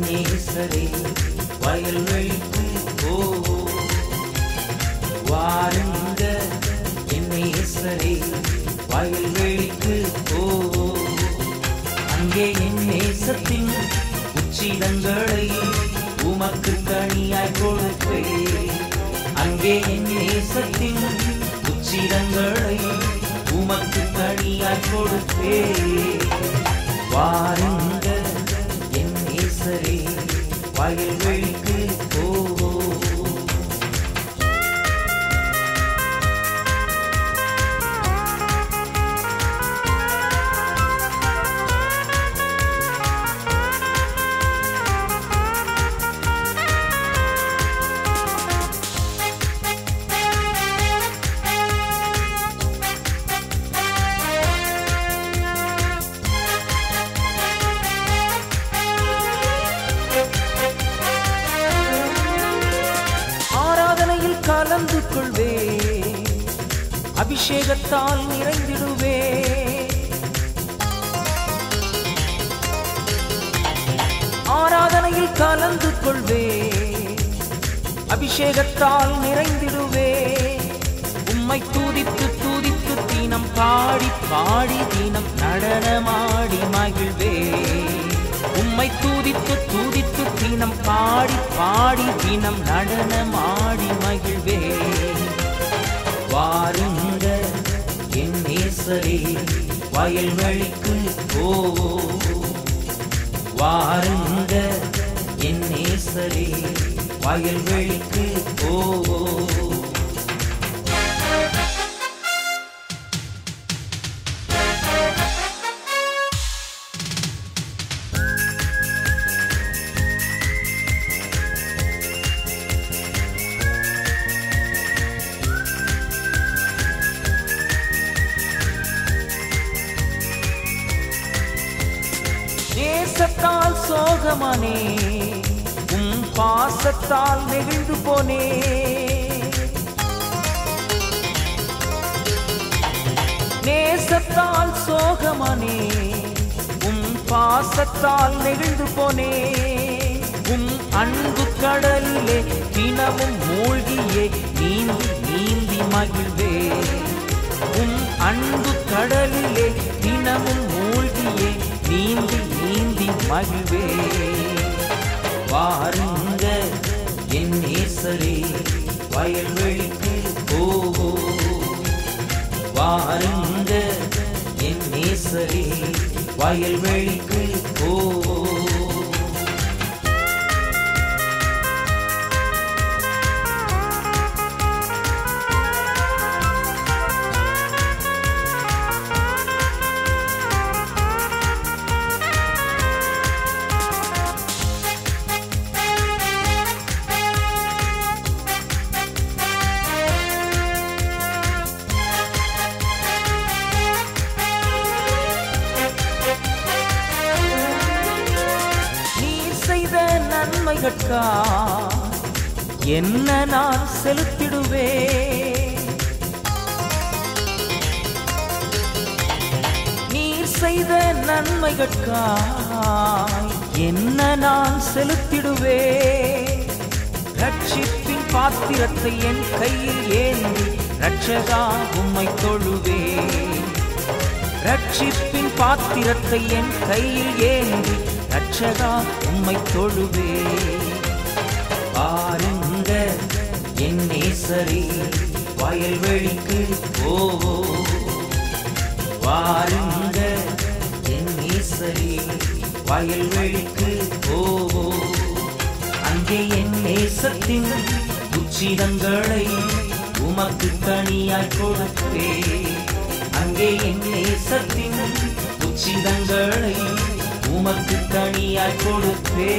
நேசரே வயல்வெளிக்கு வாருங்க என் நேசரே வயல்வெளிக்கு அங்கே என் நேசத்தின் உச்சிதங்களை உமக்கு கனியாய் கொடுப்பேன். அங்கே என் நேசத்தின் உச்சிதங்களை உமக்கு கனியாய் கொடுப்பேன். வாருங்க என் நேசரே வயல்வெளிக்கு கலந்து கொள்வே, அபிஷேகத்தால் நிறைந்திடுவே. ஆராதனையில் கலந்து கொள்வே, அபிஷேகத்தால் நிறைந்திடுவே. உம்மை துதித்து துதித்து தினம் பாடி பாடி தினம் நடனமாடி மகிழ்வே. உம்மை துதித்து துதித்து தினம் பாடி பாடி தினம் நடனமாடி மகிழ்வே. வாருங்க என் நேசரே வயல்வெளிக்கு வாருங்க என் நேசரே வயல்வெளிக்கு நேசத்தால் சோகமானே, உம் பாசத்தால் நெகிழ்ந்து போனே. நேசத்தால் சோகமானே, உம் பாசத்தால் நெகிழ்ந்து போனே. உம் அன்பு கடலிலே தினமும் மூழ்கியே நீந்தி நீந்தி மகிழ்வே. உம் அன்பு கடலிலே தினமும் மூழ்கியே நீந்தி நீந்தி மகிழ்வே. வாருங்க என் நேசரே வயல்வெளிக்கு வாருங்க என் நேசரே வயல்வெளிக்கு நன்மைகட்கா என்ன நான் செலுத்திடுவே. நீர் செய்த நன்மைகட்கா என்ன நான் செலுத்திடுவே. ரட்சிப்பின் பாத்திரத்தை என் கையில் ஏந்தி ரட்சகா உம்மை தொழுவே. ரட்சிப்பின் பாத்திரத்தை என் கையில் ஏந்தி ரட்சகா உம்மை தொழுவே. வாருங்க என் நேசரே வயல்வெளிக்கு வாருங்க என் நேசரே வயல்வெளிக்கு அங்கே என் நேசத்தின் உச்சிதங்களை உமக்கு கனியாய் கொடுப்பே. அங்கே என் நேசத்தின் உச்சிதங்களை உமக்கு கனியாய் கொடுப்பே.